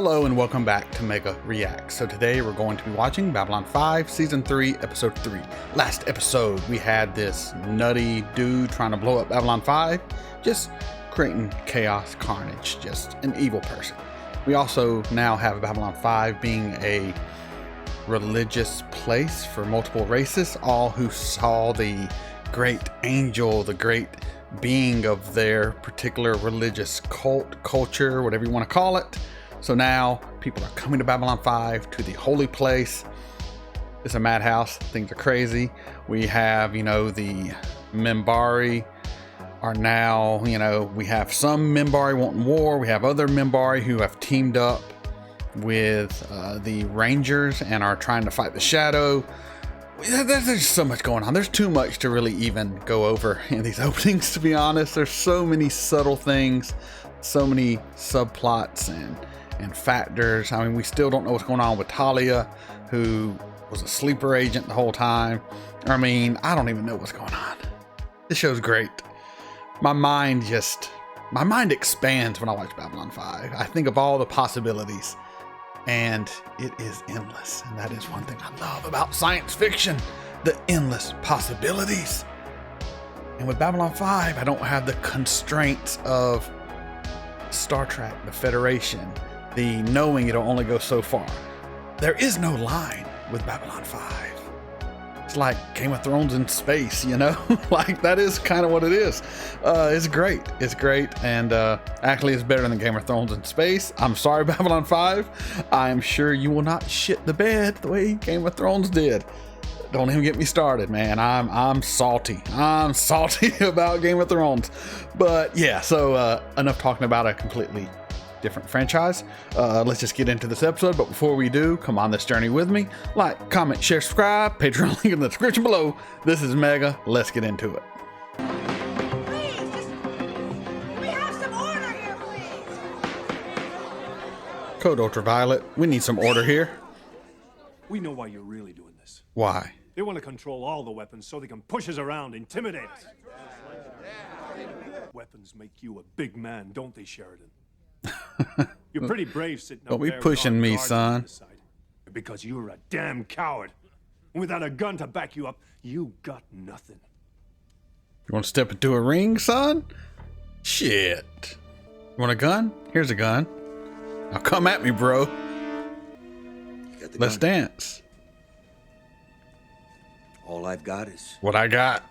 Hello and welcome back to Mega Reacts. So today we're going to be watching Babylon 5 Season 3 Episode 3. Last episode we had this nutty dude trying to blow up Babylon 5, just creating chaos, carnage, just an evil person. We also now have Babylon 5 being a religious place for multiple races, all who saw the great angel, the great being of their particular religious cult, culture, whatever you want to call it. So now people are coming to Babylon 5, to the holy place. It's a madhouse. Things are crazy. We have, the Minbari are now, we have some Minbari wanting war. We have other Minbari who have teamed up with the Rangers and are trying to fight the Shadow. There's just so much going on. There's too much to really even go over in these openings, to be honest. There's so many subtle things, so many subplots and factors. I mean, we still don't know what's going on with Talia, who was a sleeper agent the whole time. I mean, I don't even know what's going on. This show's great. My mind expands when I watch Babylon 5. I think of all the possibilities, and it is endless. And that is one thing I love about science fiction, the endless possibilities. And with Babylon 5, I don't have the constraints of Star Trek, the Federation, the knowing it'll only go so far. There is no line with Babylon 5. It's like Game of Thrones in space, like that is kind of what it is. It's great. It's great. And actually it's better than Game of Thrones in space. I'm sorry, Babylon 5. I'm sure you will not shit the bed the way Game of Thrones did. Don't even get me started, man. I'm salty. I'm salty about Game of Thrones. But yeah, so enough talking about a completely different franchise. Let's just get into this episode. But before we do, come on this journey with me. Like, comment, share, subscribe. Patreon link in the description below. This is Mega. Let's get into it. Please, we have some order here, please. Code Ultraviolet. We need some order here. We know why you're really doing this. Why? They want to control all the weapons so they can push us around, intimidate us. Weapons make you a big man, don't they, Sheridan? You're pretty brave sitting up Don't be there pushing with all me, guards son. on the side. Because you're a damn coward. And without a gun to back you up, you got nothing. You want to step into a ring, son? Shit. You want a gun? Here's a gun. Now come at me, bro. Let's dance. All I've got is What I got.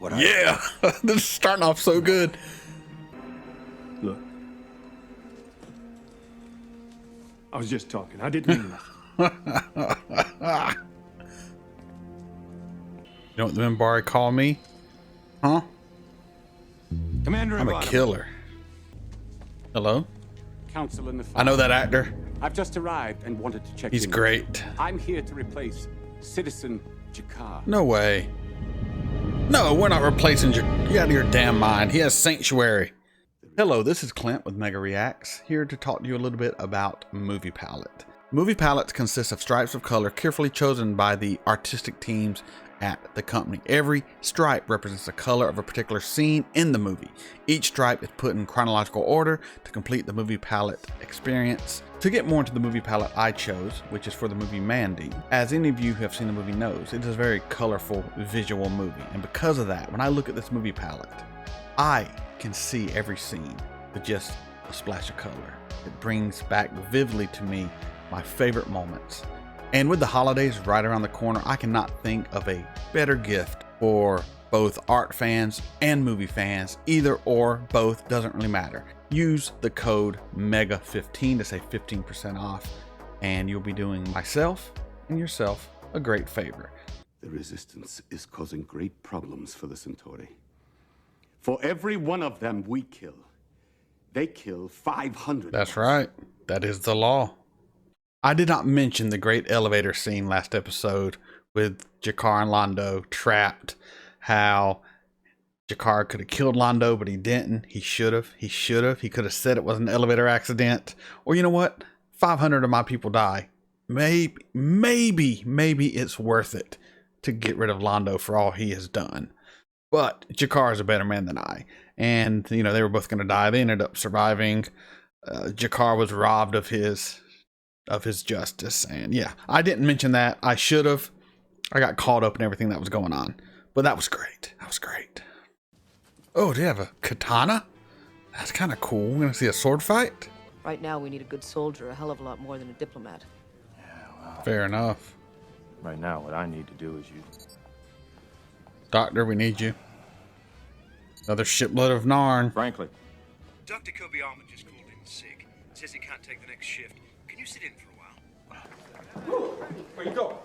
Yeah. This is starting off so good. Look. I was just talking. I didn't mean that. You know what the Minbari call me? Huh? Commander, I'm a killer. Hello? Council in the I know that actor. I've just arrived and wanted to check He's in. great. I'm here to replace Citizen Jakar. No way. No, we're not replacing you. You out of your damn mind. He has Sanctuary. Hello, this is Clint with Mega Reacts, here to talk to you a little bit about Movie Palette. Movie palettes consist of stripes of color carefully chosen by the artistic teams at the company. Every stripe represents the color of a particular scene in the movie. Each stripe is put in chronological order to complete the movie palette experience. To get more into the movie palette I chose, which is for the movie Mandy, as any of you who have seen the movie knows, it is a very colorful visual movie. And because of that, when I look at this movie palette, I can see every scene with just a splash of color. It brings back vividly to me my favorite moments. And with the holidays right around the corner, I cannot think of a better gift for both art fans and movie fans. Either or, both, doesn't really matter. Use the code MEGA15 to save 15% off, and you'll be doing myself and yourself a great favor. The Resistance is causing great problems for the Centauri. For every one of them we kill, they kill 500. That's right. That is the law. I did not mention the great elevator scene last episode with Jakar and Londo trapped. How Jakar could have killed Londo, but he didn't. He should have. He could have said it was an elevator accident. Or you know what? 500 of my people die. Maybe it's worth it to get rid of Londo for all he has done. But Jakar is a better man than I. And, they were both going to die. They ended up surviving. Jakar was robbed of his of his justice. And yeah, I didn't mention that. I should have. I got caught up in everything that was going on. But that was great. That was great. Oh, do you have a katana? That's kind of cool. We're going to see a sword fight? Right now, we need a good soldier a hell of a lot more than a diplomat. Fair enough. Right now, what I need to do is use... Doctor, we need you. Another shipload of Narn. Frankly. Dr. Kobayama just called in sick. Says he can't take the next shift. Can you sit in for a while? Where you go?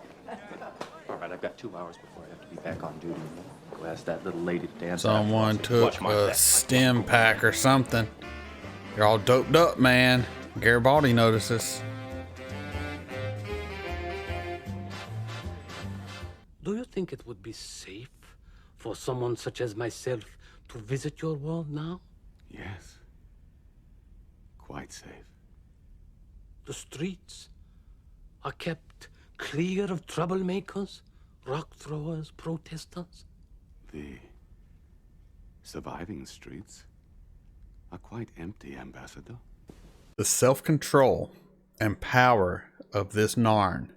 All right, I've got 2 hours before I have to be back on duty. Go ask that little lady to dance. Someone took a stim pack or something. You're all doped up, man. Garibaldi notices. Do you think it would be safe for someone such as myself to visit your world now? Yes. Quite safe. The streets are kept clear of troublemakers, rock throwers, protesters? The surviving streets are quite empty, Ambassador. The self-control and power of this Narn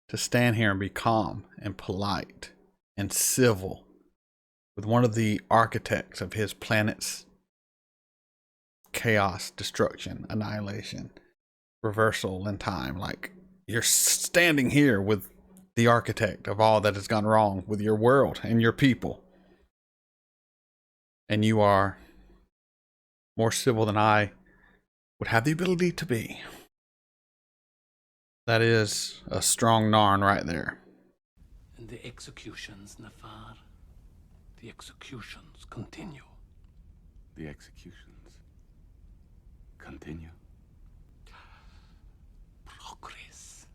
to stand here and be calm and polite and civil with one of the architects of his planet's chaos, destruction, annihilation, reversal in time. Like, you're standing here with the architect of all that has gone wrong with your world and your people. And you are more civil than I would have the ability to be. That is a strong Narn right there. And the executions, Nafar. The executions continue. The executions continue. Progress.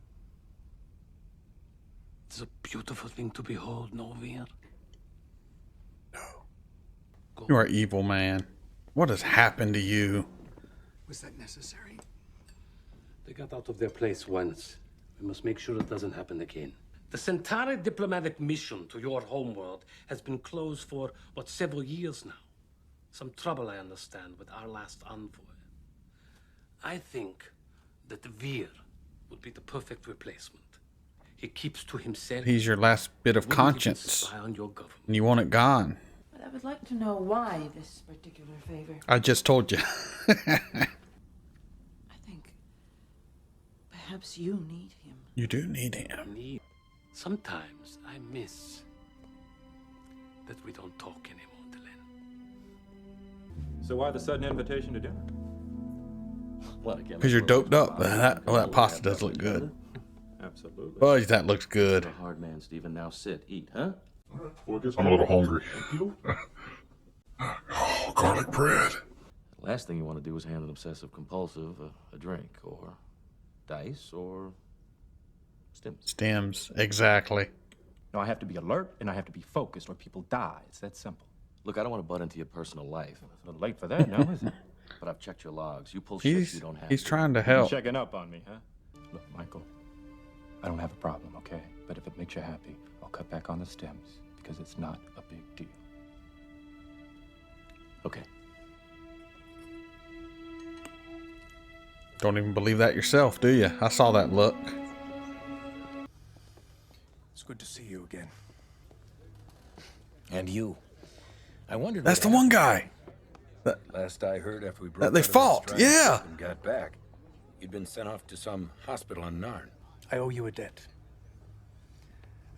It's a beautiful thing to behold, no, Veer? No. You are evil, man. What has happened to you? Was that necessary? They got out of their place once. We must make sure it doesn't happen again. The Centauri diplomatic mission to your homeworld has been closed for, several years now. Some trouble, I understand, with our last envoy. I think that Veer would be the perfect replacement. He keeps to himself. He's your last bit of conscience. Spy on your government. And you want it gone. But I would like to know why this particular favor. I just told you. I think perhaps you need him. You do need him. Sometimes I miss that we don't talk anymore, Delenn. So why the sudden invitation to dinner? Because you're doped up. That pasta does look good. Absolutely. Fudge, that looks good. A hard man, Stephen. Now sit, eat, huh? I'm a little hungry. Oh, garlic bread. The last thing you want to do is hand an obsessive compulsive a drink, or dice, or stems. Stems, exactly. No, I have to be alert and I have to be focused or people die. It's that simple. Look, I don't want to butt into your personal life. It's a little late for that now, is it? But I've checked your logs. You pull shit you don't have. He's trying to You're help. checking up on me, huh? Look, Michael, I don't have a problem, okay? But if it makes you happy, I'll cut back on the stems because it's not a big deal. Okay. Don't even believe that yourself, do you? I saw that look. It's good to see you again. And you. I wondered. That's the one guy. Last I heard, after we broke That they out of fought, Strife yeah. and got back, you'd been sent off to some hospital on Narn. I owe you a debt.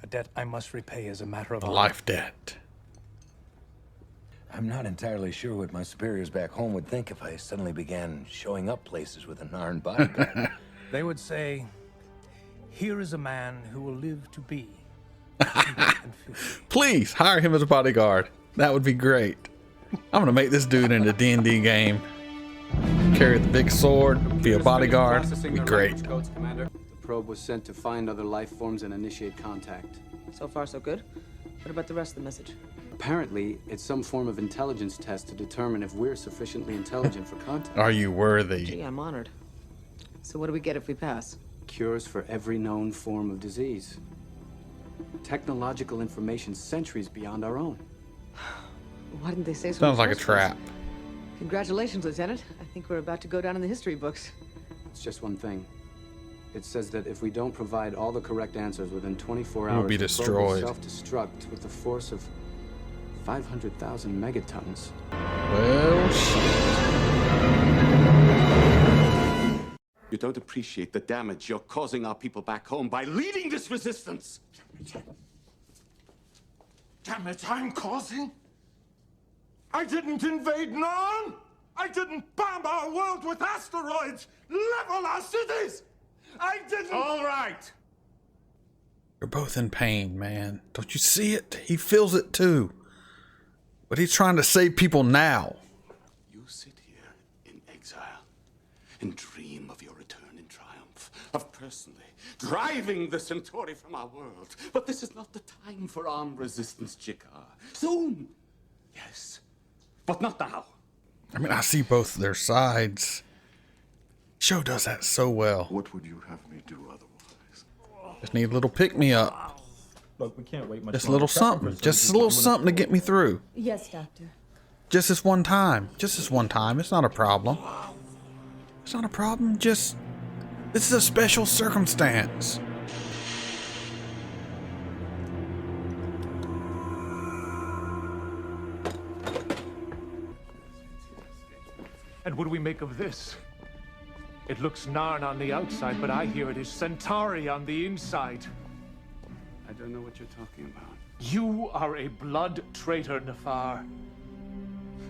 A debt I must repay as a matter of A honor. life debt. I'm not entirely sure what my superiors back home would think if I suddenly began showing up places with a Narn bodyguard. They would say, here is a man who will live to be. Please hire him as a bodyguard. That would be great. I'm gonna make this dude in a D&D game. Carry the big sword, be a bodyguard. Be great. Codes, Commander. The probe was sent to find other life forms and initiate contact. So far, so good. What about the rest of the message? Apparently, it's some form of intelligence test to determine if we're sufficiently intelligent for contact. Are you worthy? Gee, I'm honored. So what do we get if we pass? Cures for every known form of disease. Technological information centuries beyond our own. Why didn't they say so? Sounds like a trap. Congratulations, Lieutenant. I think we're about to go down in the history books. It's just one thing. It says that if we don't provide all the correct answers within 24 We'll hours, be the probe destroyed. will self-destruct with a force of 500,000 megatons. Well, shit. You don't appreciate the damage you're causing our people back home by leading this resistance. Damage I'm causing? I didn't invade Narn! I didn't bomb our world with asteroids! Level our cities! I didn't... All right! You're both in pain, man. Don't you see it? He feels it too. But he's trying to save people now. You sit here in exile and dream of your return in triumph, of personally driving the Centauri from our world. But this is not the time for armed resistance, Jakar. Soon, yes, but not now. I mean, I see both their sides. Show does that so well. What would you have me do otherwise? Just need a little pick-me-up. Look, we can't wait much Just a little something. Just a little something to get me through. Yes, Doctor. Just this one time. Just this one time. It's not a problem. It's not a problem. Just... This is a special circumstance. And what do we make of this? It looks Narn on the outside, but I hear it is Centauri on the inside. I don't know what you're talking about. You are a blood traitor, Nefar.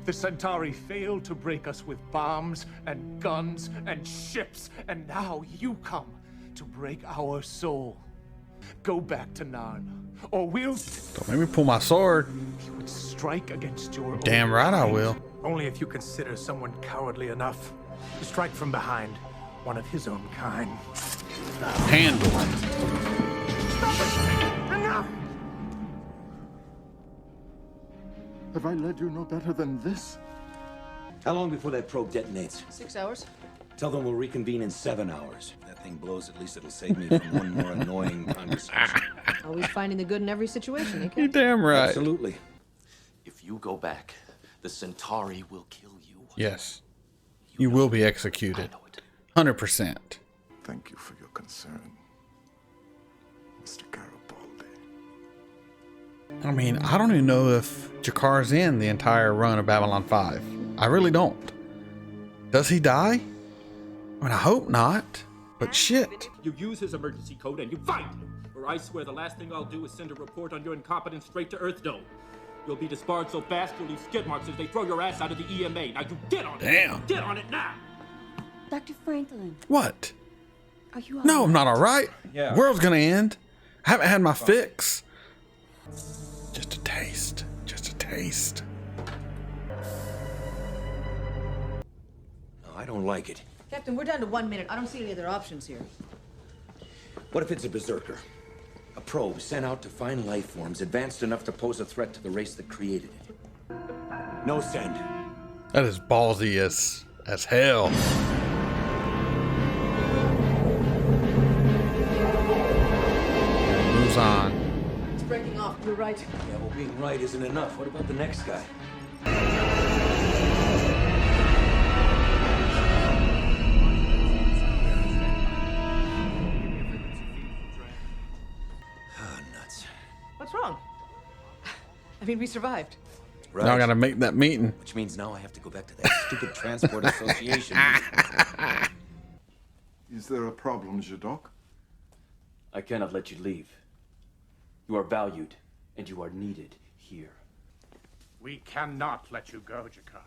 The Centauri failed to break us with bombs and guns and ships, and now you come to break our soul. Go back to Narn, or we'll... Don't make me pull my sword. He would strike against your Damn own right I kind. will. Only if you consider someone cowardly enough to strike from behind one of his own kind. Handle. Enough! Have I led you no better than this? How long before that probe detonates? 6 hours. Tell them we'll reconvene in 7 hours. If that thing blows, at least it'll save me from one more annoying conversation. Always finding the good in every situation, eh, You Captain? damn right. Absolutely. If you go back, the Centauri will kill you. Yes. You will be executed. 100%. Thank you for your concern, Mr. Garibaldi. I mean, I don't even know if Jakar's in the entire run of Babylon 5. I really don't. Does he die? I mean, I hope not. But shit. You use his emergency code and you fight! Or I swear the last thing I'll do is send a report on your incompetence straight to Earth Dome. You'll be disbarred so fast you'll leave skid marks as they throw your ass out of the EMA. Now you get on it! Damn. Get on it now! Dr. Franklin, What? are you No, I'm not alright. Yeah. World's gonna end. I haven't had my fix. Just a taste. Just a taste. No, I don't like it. Captain, we're down to 1 minute. I don't see any other options here. What if it's a berserker? A probe sent out to find life forms advanced enough to pose a threat to the race that created it. No send. That is ballsy as hell. Moves on. It's breaking off. You're right. Yeah, well, being right isn't enough. What about the next guy? Oh, nuts. What's wrong? I mean, we survived. Right. Now I gotta make that meeting. Which means now I have to go back to that stupid transport association. Is there a problem, Jadok? I cannot let you leave. You are valued, and you are needed here. We cannot let you go, Jakar.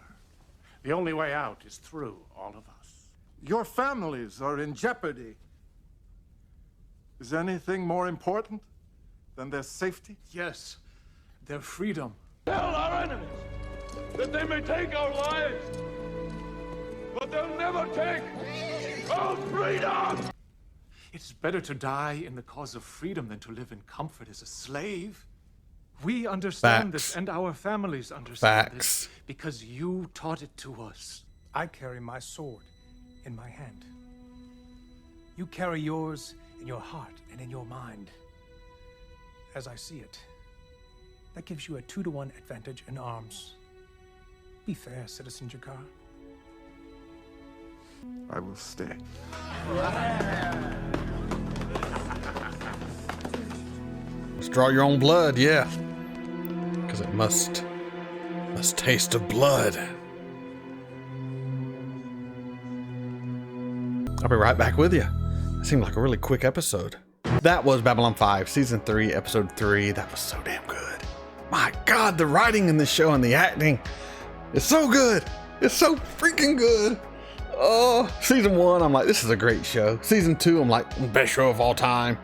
The only way out is through all of us. Your families are in jeopardy. Is anything more important than their safety? Yes, their freedom. Tell our enemies that they may take our lives, but they'll never take our freedom! It's better to die in the cause of freedom than to live in comfort as a slave. We understand Facts. this, and our families understand Facts. this, because you taught it to us. I carry my sword in my hand. You carry yours in your heart and in your mind. As I see it, that gives you a 2-to-1 advantage in arms. Be fair, Citizen Jakar. I will stay. Let's draw your own blood, yeah. Because it must taste of blood. I'll be right back with you. It seemed like a really quick episode. That was Babylon 5, Season 3, Episode 3. That was so damn good. My God, the writing in this show and the acting is so good. It's so freaking good. Oh, Season 1, I'm like, this is a great show. Season 2, I'm like, best show of all time.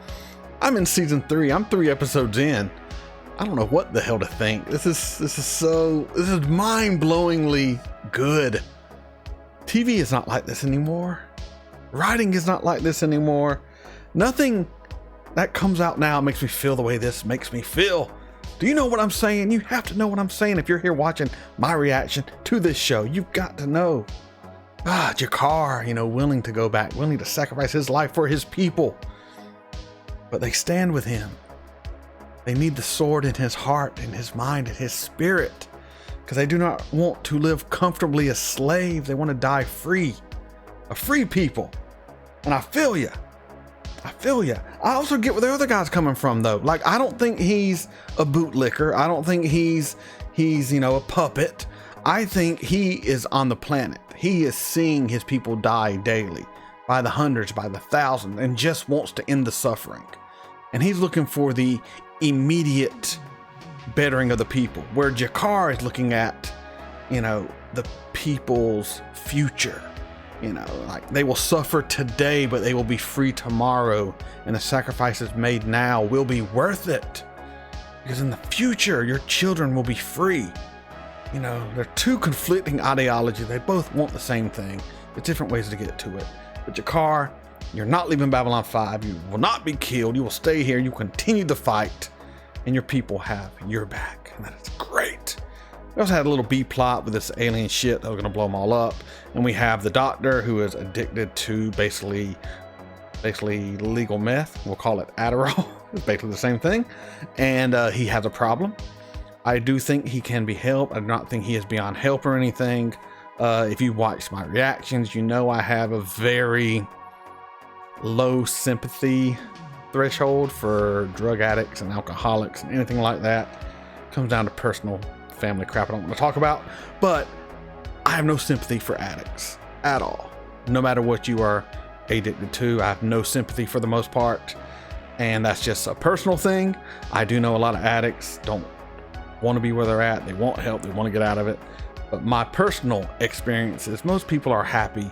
I'm in Season 3. I'm 3 episodes in. I don't know what the hell to think. This is mind-blowingly good. TV is not like this anymore. Writing is not like this anymore. Nothing that comes out now makes me feel the way this makes me feel. Do you know what I'm saying? You have to know what I'm saying if you're here watching my reaction to this show. You've got to know. Jakar, willing to go back, willing to sacrifice his life for his people. But they stand with him. They need the sword in his heart, in his mind, in his spirit. Because they do not want to live comfortably as slaves. They want to die free. A free people. And I feel you. I also get where the other guy's coming from, though. Like, I don't think he's a bootlicker. I don't think he's a puppet. I think he is on the planet. He is seeing his people die daily, by the hundreds, by the thousands, and just wants to end the suffering. And he's looking for the immediate bettering of the people, where Jakar is looking at, the people's future. Like, they will suffer today, but they will be free tomorrow. And the sacrifices made now will be worth it. Because in the future, your children will be free. They're two conflicting ideologies. They both want the same thing. There's different ways to get to it. But Jakar, you're not leaving Babylon 5. You will not be killed. You will stay here. You continue the fight. And your people have your back. And that is great. We also had a little B plot with this alien shit that was going to blow them all up. And we have the doctor who is addicted to basically legal meth. We'll call it Adderall. It's basically the same thing. And he has a problem. I do think he can be helped. I do not think he is beyond help or anything. If you watch my reactions, I have a very low sympathy threshold for drug addicts and alcoholics and anything like that. It comes down to personal family crap I don't want to talk about, but I have no sympathy for addicts at all. No matter what you are addicted to, I have no sympathy for the most part, and that's just a personal thing. I do know a lot of addicts don't want to be where they're at. They want help. They want to get out of it. But my personal experience is most people are happy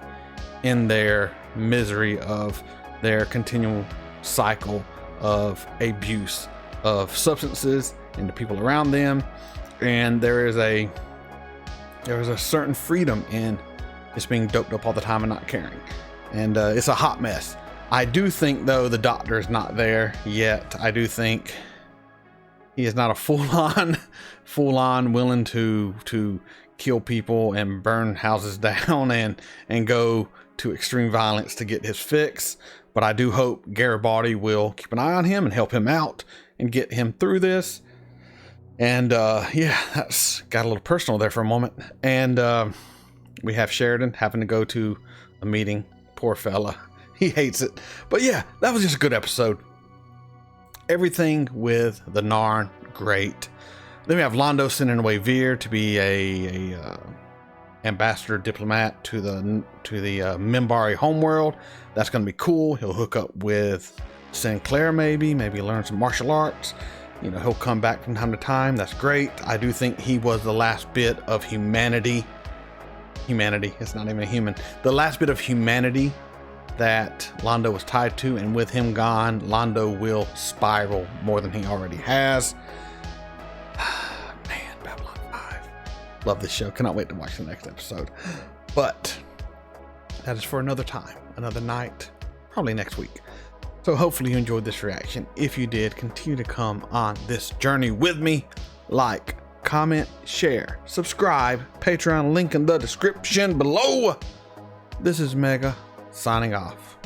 in their misery of their continual cycle of abuse of substances and the people around them. And there is a certain freedom in just being doped up all the time and not caring. And it's a hot mess. I do think, though, the doctor is not there yet. I do think he is not a full-on willing to kill people and burn houses down and go to extreme violence to get his fix. But I do hope Garibaldi will keep an eye on him and help him out and get him through this. And that's got a little personal there for a moment. And we have Sheridan having to go to a meeting. Poor fella. He hates it. But yeah, that was just a good episode. Everything with the Narn, great. Then we have Londo sending away Veer to be a ambassador diplomat to the Minbari homeworld. That's going to be cool. He'll hook up with Sinclair maybe learn some martial arts. He'll come back from time to time. That's great. I do think he was the last bit of humanity. It's not even a human. The last bit of humanity that Londo was tied to, and with him gone, Londo will spiral more than he already has. Man, Babylon 5. Love this show. Cannot wait to watch the next episode. But that is for another time, another night, probably next week. So hopefully you enjoyed this reaction. If you did, continue to come on this journey with me. Like, comment, share, subscribe, Patreon link in the description below. This is Mega signing off.